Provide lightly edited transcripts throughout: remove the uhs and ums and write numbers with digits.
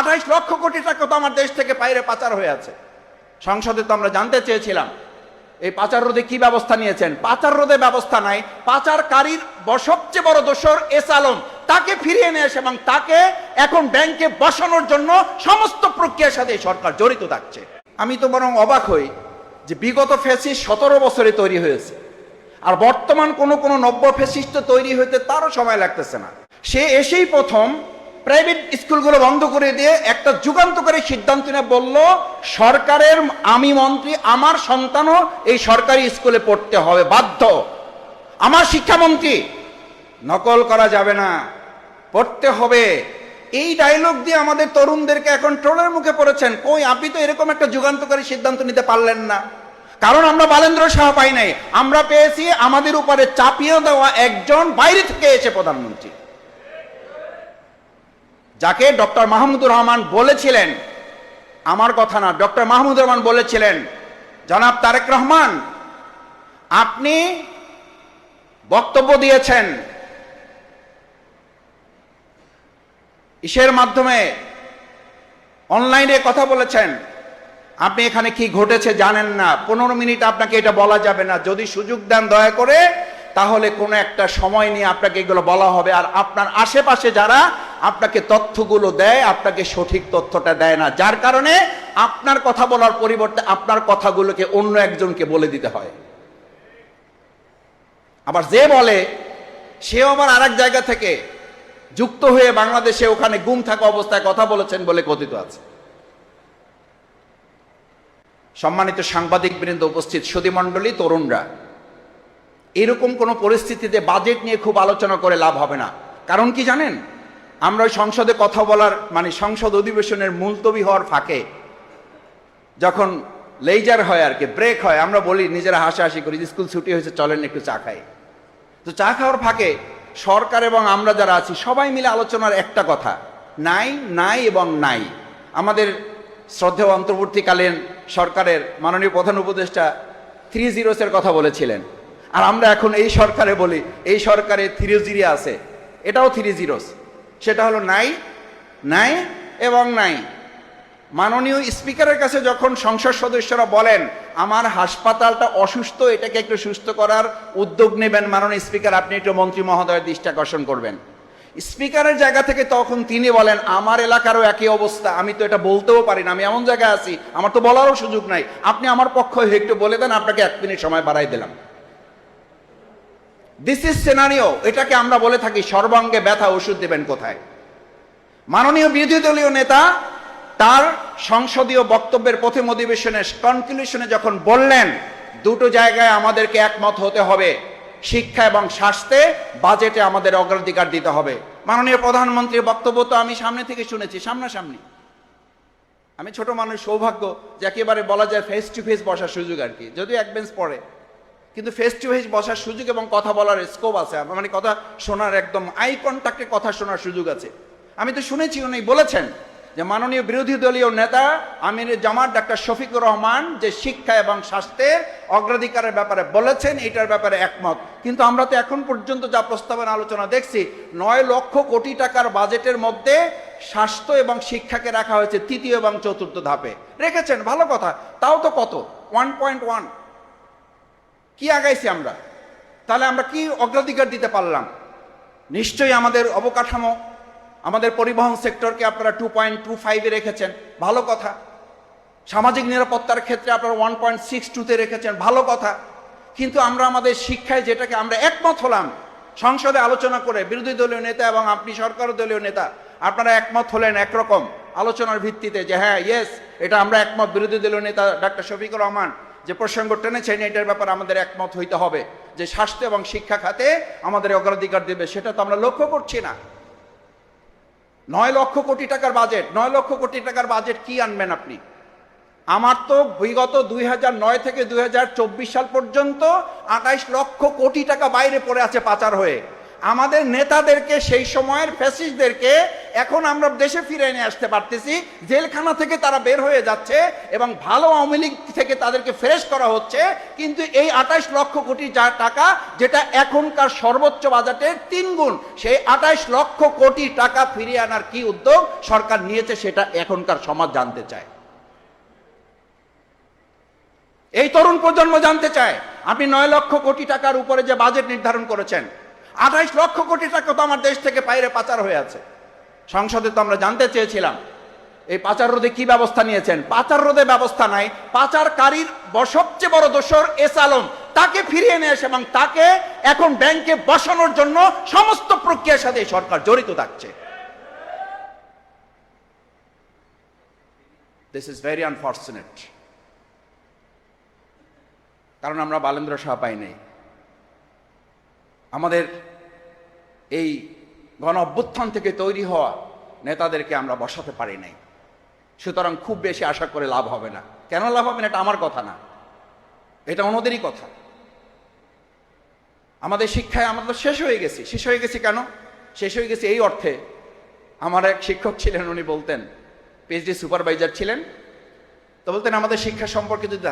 28 লক্ষ কোটি টাকা তো আমার দেশ থেকে বাইরে পাচার হয়ে আছে। সংসদে তো আমরা জানতে চেয়েছিলাম এই পাচার রোধে কি ব্যবস্থা নিয়েছেন। পাচার রোধে ব্যবস্থা নাই, পাচারকারীর সবচেয়ে বড় দোষর এস আলম, তাকে ফিরিয়ে নিয়ে এসে এবং তাকে এখন ব্যাংকে বসানোর জন্য সমস্ত প্রক্রিয়ার সাথে সরকার জড়িত থাকছে। আমি তো বরং অবাক হই যে বিগত ফ্যাসিস্ট 17 বছরে তৈরি হয়েছে, আর বর্তমান কোন নব্য ফ্যাসিস্ট তৈরি হইতে তারও সময় লাগতেছে না। সে এসেই প্রথম প্রাইভেট স্কুলগুলো বন্ধ করে দিয়ে একটা যুগান্তকারী সিদ্ধান্ত নিয়ে বলল, সরকারের আমি মন্ত্রী, আমার সন্তানও এই সরকারি স্কুলে পড়তে হবে বাধ্য। আমার শিক্ষামন্ত্রী, নকল করা যাবে না, পড়তে হবে। এই ডায়লগ দিয়ে আমাদের তরুণদেরকে এখন ট্রোলের মুখে পড়েছেন। কই, আপনি তো এরকম একটা যুগান্তকারী সিদ্ধান্ত নিতে পারলেন না। কারণ আমরা বালেন্দ্র শাহ পাই নাই, আমরা পেয়েছি আমাদের উপরে চাপিয়ে দেওয়া একজন বাইরে থেকে এসে প্রধানমন্ত্রী, যাকে ডক্টর মাহমুদুর রহমান বলেছিলেন, আমার কথা না, ডক্টর মাহমুদুর রহমান বলেছিলেন, জনাব তারেক রহমান আপনি বক্তব্য দিয়েছেন ইসের মাধ্যমে, অনলাইনে কথা বলেছেন, আপনি এখানে কি ঘটেছে জানেন না, 15 মিনিট আপনাকে এটা বলা যাবে না, যদি সুযোগ দেন দয়া করে তাহলে কোনো একটা সময় নিয়ে আপনাকে এগুলো বলা হবে। আর আপনার আশেপাশে যারা আপনাকে তথ্যগুলো দেয়, আপনাকে সঠিক তথ্যটা দেয় না, যার কারণে আপনার কথা বলার পরিবর্তে আপনার কথাগুলোকে অন্য একজনকে বলে দিতে হয়। আবার যে বলে সেও আবার আরেক জায়গা থেকে যুক্ত হয়ে বাংলাদেশে ওখানে গুম থাকা অবস্থায় কথা বলেছেন বলে কথিত আছে। সম্মানিত সাংবাদিক বৃন্দ, উপস্থিত সুধীমণ্ডলী, তরুণরা, এরকম কোন পরিস্থিতিতে বাজেট নিয়ে খুব আলোচনা করে লাভ হবে না। কারণ কি জানেন, আমরা ওই সংসদে কথা বলার সংসদ অধিবেশনের মুলতবি হওয়ার ফাঁকে যখন লেজার হয় আর কি, ব্রেক হয়, আমরা বলি নিজেরা হাসাহাসি করি, স্কুল ছুটি হয়েছে চলেন একটু চা খাই। তো চা খাওয়ার ফাঁকে সরকার এবং আমরা যারা আছি সবাই মিলে আলোচনার একটা কথা, নাই নাই এবং নাই। আমাদের শ্রদ্ধেয় অন্তর্বর্তীকালীন সরকারের মাননীয় প্রধান উপদেষ্টা 3 জিরোসের কথা বলেছিলেন, আর আমরা এখন এই সরকারে বলি এই সরকারে 3 জিরো আছে, এটাও 3 জিরোস। সেটা হলো নাই, নাই এবং নাই। মাননীয় স্পিকারের কাছে যখন সংসদ সদস্যরা বলেন আমার হাসপাতালটা অসুস্থ, এটাকে একটু সুস্থ করার উদ্যোগ নেবেন মাননীয় স্পিকার, আপনি একটু মন্ত্রী মহোদয়ের দৃষ্টি আকর্ষণ করবেন। স্পিকারের জায়গা থেকে তখন তিনি বলেন আমার এলাকারও একই অবস্থা, আমি তো এটা বলতেও পারি না, আমি এমন জায়গায় আছি আমার তো বলারও সুযোগ নাই, আপনি আমার পক্ষ হয়ে একটু বলে দেন, আপনাকে 1 মিনিট সময় বাড়াই দিলাম। This is scenario. এটাকে আমরা বলে থাকি সর্বাঙ্গে ব্যথা, ওষুধ দেবেন কোথায়। মাননীয় বিরোধী দলীয় নেতা তার সংসদীয় বক্তব্যের প্রথম অধিবেশনের কনক্লুশনে যখন বললেন দুটো জায়গায় আমাদেরকে একমত হতে হবে, শিক্ষা এবং স্বাস্থ্যে বাজেটে আমাদের অগ্রাধিকার দিতে হবে। মাননীয় প্রধানমন্ত্রীর বক্তব্য তো আমি সামনে থেকে শুনেছি, সামনাসামনি। আমি ছোট মানুষ, সৌভাগ্য যে একেবারে বলা যায় ফেস টু ফেস বসার সুযোগ আর কি, যদিও এক বেঞ্চ পড়ে, কিন্তু ফেস টু ফেস বসার সুযোগ এবং কথা বলার স্কোপ আছে, মানে কথা শোনার, একদম আই কন্ট্যাক্টে কথা শোনার সুযোগ আছে। আমি তো শুনেছি উনি বলেছেন যে মাননীয় বিরোধী দলীয় নেতা আমির জামাত ডাক্তার শফিকুর রহমান যে শিক্ষা এবং স্বাস্থ্যের অগ্রাধিকারের ব্যাপারে বলেছেন, এটার ব্যাপারে একমত। কিন্তু আমরা তো এখন পর্যন্ত যা প্রস্তাবনা আলোচনা দেখছি, 9 লক্ষ কোটি টাকার বাজেটের মধ্যে স্বাস্থ্য এবং শিক্ষাকে রাখা হয়েছে 3য় এবং 4র্থ ধাপে রেখেছেন, ভালো কথা। তাও তো কত, 1.1। কি আগাইছি আমরা? তাহলে আমরা কি অগ্রাধিকার দিতে পারলাম? নিশ্চয়ই আমাদের অবকাঠামো, আমাদের পরিবহন সেক্টরকে আপনারা 2.25-এ রেখেছেন, ভালো কথা। সামাজিক নিরাপত্তার ক্ষেত্রে আপনারা 1.62-তে রেখেছেন, ভালো কথা। কিন্তু আমরা আমাদের শিক্ষায় যেটাকে আমরা একমত হলাম সংসদে আলোচনা করে, বিরোধী দলীয় নেতা এবং আপনি সরকার দলীয় নেতা, আপনারা একমত হলেন একরকম আলোচনার ভিত্তিতে যে হ্যাঁ ইয়েস এটা আমরা একমত। বিরোধী দলীয় নেতা ডাক্তার শফিকুর রহমান যে প্রসঙ্গ টেনেছেন, এটার ব্যাপারে আমাদের একমত হইতে হবে যে স্বাস্থ্য এবং শিক্ষা খাতে আমাদের অগ্রাধিকার দেবে, সেটা তো আমরা লক্ষ্য করছি না। 9 লক্ষ কোটি টাকার বাজেট, 9 লক্ষ কোটি টাকার বাজেট কি আনবেন আপনি? আমার তো বিগত 2009 থেকে 2024 সাল পর্যন্ত 28 লক্ষ কোটি টাকা বাইরে পড়ে আছে পাচার হয়ে। আমাদের নেতাদেরকে, সেই সময়ের ফ্যাসিস্টদেরকে এখন আমরা দেশে ফিরে নিয়ে আসতে পারতেছি, জেলখানা থেকে তারা বের হয়ে যাচ্ছে এবং ভালো আওয়ামী লীগ থেকে তাদেরকে ফ্রেশ করা হচ্ছে। কিন্তু এই 28 লক্ষ কোটি টাকা, যেটা এখনকার সর্বোচ্চ বাজেটের 3 গুণ, সেই 28 লক্ষ কোটি টাকা ফিরিয়ে আনার কি উদ্যোগ সরকার নিয়েছে সেটা এখনকার সমাজ জানতে চায়। এই তরুণ প্রজন্ম জানতে চায়, আপনি 9 লক্ষ কোটি টাকার উপরে যে বাজেট নির্ধারণ করেছেন, 28 লক্ষ কোটি টাকা তো আমার দেশ থেকে বাইরে পাচার হয়ে আছে। সংসদে তো আমরা জানতে চেয়েছিলাম এই পাচার রোধে কি ব্যবস্থা নিয়েছেন। পাচার রোধে ব্যবস্থা নাই, পাচারকারীর সবচেয়ে বড় দোষর এস আলম, তাকে ফিরিয়ে নিয়ে এসে এবং তাকে এখন ব্যাংকে বসানোর জন্য সমস্ত প্রক্রিয়ার সাথে সরকার জড়িত থাকছে। This is very unfortunate. কারণ আমরা বালেন্দ্র শাহ পাই নাই, আমাদের এই গণ অভ্যুত্থান থেকে তৈরি হওয়া নেতাদেরকে আমরা বসাতে পারি নাই। সুতরাং খুব বেশি আশা করে লাভ হবে না। কেন লাভ হবে না এটা আমার কথা না, এটা ওনাদেরই কথা। আমাদের শিক্ষায় আমরা তো শেষ হয়ে গেছি। শেষ হয়ে গেছি কেন? শেষ হয়ে গেছি এই অর্থে, আমার এক শিক্ষক ছিলেন, উনি বলতেন, পিএইচডি সুপারভাইজার ছিলেন, তো বলতেন আমাদের শিক্ষা সম্পর্কে যদি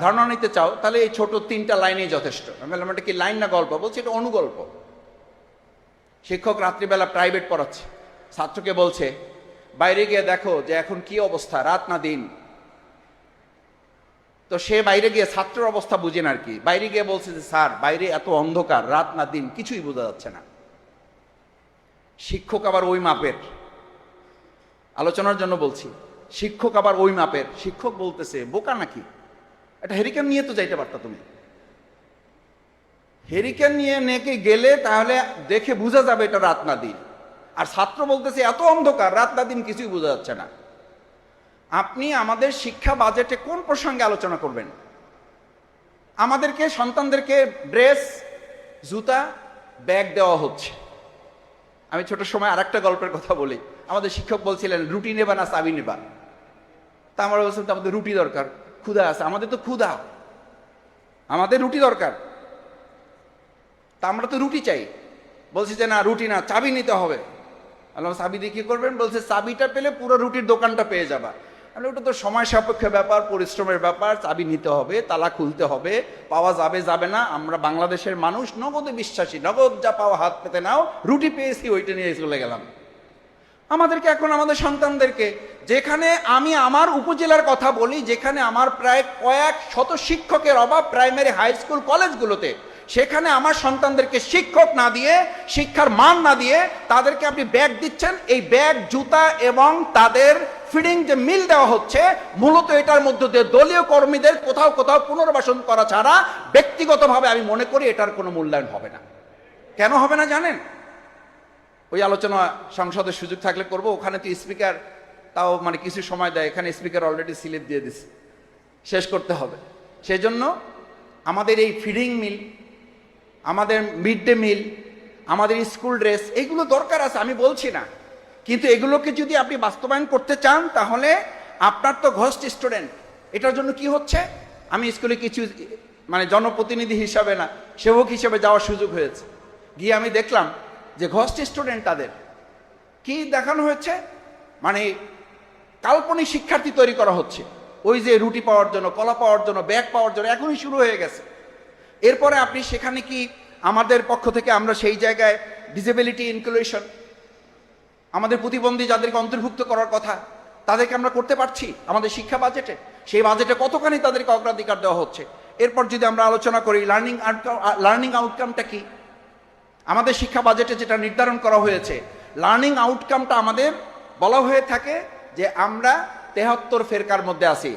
ধারণা নিতে চাও তাহলে এই ছোট 3টা লাইনেই যথেষ্ট। আমি বললাম এটা কি লাইন না গল্প? বলছি এটা অনুগল্প। শিক্ষক রাত্রিবেলা প্রাইভেট পড়াচ্ছে, ছাত্রকে বলছে বাইরে গিয়ে দেখো যে এখন কি অবস্থা, রাত না দিন। তো সে বাইরে গিয়ে ছাত্রের অবস্থা বুঝেন আর কি, বাইরে গিয়ে বলছে যে স্যার বাইরে এত অন্ধকার, রাত না দিন কিছুই বোঝা যাচ্ছে না। শিক্ষক আবার ওই মাপের, আলোচনার জন্য বলছি, শিক্ষক আবার ওই মাপের। শিক্ষক বলতেছে বোকা নাকি, একটা হেরিকেন নিয়ে তো যাইতে পারতা তুমি, হেরিকেন নিয়ে নেকে গেলে তাহলে দেখে বোঝা যাবে এটা রাত না দিন। আর ছাত্র বলতেছে এত অন্ধকার, রাত না দিন কিছুই বোঝা যাচ্ছে না। আপনি আমাদের শিক্ষা বাজেটে কোন প্রসঙ্গে আলোচনা করবেন? আমাদেরকে সন্তানদেরকে ড্রেস, জুতা, ব্যাগ দেওয়া হচ্ছে। আমি ছোট সময় আরেকটা গল্পের কথা বলি। আমাদের শিক্ষক বলছিলেন রুটি নেবা না চাবি নেবা? তা আমরা বলছিলাম তো আমাদের রুটি দরকার, ক্ষুধা আছে, আমাদের তো ক্ষুধা, আমাদের রুটি দরকার, তা আমরা তো রুটি চাই। বলছি যে না রুটি না, চাবি নিতে হবে। আল্লাহ চাবি দিয়ে কি করবেন? বলছে চাবিটা পেলে পুরো রুটির দোকানটা পেয়ে যাবা। ওটা তো সময় সাপেক্ষ ব্যাপার, পরিশ্রমের ব্যাপার, চাবি নিতে হবে, তালা খুলতে হবে, পাওয়া যাবে যাবে না। আমরা বাংলাদেশের মানুষ নগদে বিশ্বাসী, নগদ যা পাওয়া হাত পেতে নাও, রুটি পেয়েছি ওইটা নিয়ে চলে গেলাম। আমাদেরকে এখন আমাদের সন্তানদেরকে, যেখানে আমি আমার উপজেলার কথা বলি, যেখানে আমার প্রায় কয়েক শত শিক্ষকের অভাব প্রাইমারি, হাই স্কুল, কলেজগুলোতে, সেখানে আমার সন্তানদেরকে শিক্ষক না দিয়ে, শিক্ষার মান না দিয়ে তাদেরকে আপনি ব্যাগ দিচ্ছেন। এই ব্যাগ, জুতা এবং তাদের ফিডিং যে মিল দেওয়া হচ্ছে, মূলত এটার মধ্যে দিয়ে দলীয় কর্মীদের কোথাও কোথাও পুনর্বাসন করা ছাড়া ব্যক্তিগতভাবে আমি মনে করি এটার কোনো মূল্যায়ন হবে না। কেন হবে না জানেন? ওই আলোচনা সংসদের সুযোগ থাকলে করব। ওখানে তো স্পিকার তাও মানে কিছু সময় দেয়, এখানে স্পিকার অলরেডি স্লিপ দিয়ে দিচ্ছে, শেষ করতে হবে। সেই জন্য আমাদের এই ফিডিং মিল, আমাদের মিড ডে মিল, আমাদের স্কুল ড্রেস, এগুলো দরকার আছে, আমি বলছি না। কিন্তু এগুলোকে যদি আপনি বাস্তবায়ন করতে চান তাহলে আপনার তো ঘোস্ট স্টুডেন্ট। এটার জন্য কি হচ্ছে, আমি স্কুলে কিছু মানে জনপ্রতিনিধি হিসাবে না, সেবক হিসেবে যাওয়ার সুযোগ হয়েছে। গিয়ে আমি দেখলাম যে ঘোস্ট স্টুডেন্ট, তাদের কি দেখানো হয়েছে, মানে কাল্পনিক শিক্ষার্থী তৈরি করা হচ্ছে। ওই যে রুটি পাওয়ার জন্য, কলা পাওয়ার জন্য, ব্যাগ পাওয়ার জন্য এখনই শুরু হয়ে গেছে। এরপরে আপনি সেখানে কি আমাদের পক্ষ থেকে আমরা সেই জায়গায় ডিসেবিলিটি ইনক্লুশন, আমাদের প্রতিবন্ধী যাদেরকে অন্তর্ভুক্ত করার কথা, তাদেরকে আমরা করতে পারছি আমাদের শিক্ষা বাজেটে? সেই বাজেটে কতখানি তাদেরকে অগ্রাধিকার দেওয়া হচ্ছে? এরপর যদি আমরা আলোচনা করি লার্নিং আউটকামটা কি, আমাদের শিক্ষা বাজেটে যেটা নির্ধারণ করা হয়েছে, লার্নিং আউটকামটা আমাদের বলা হয়ে থাকে যে আমরা 73 ফেরকার মধ্যে আছি।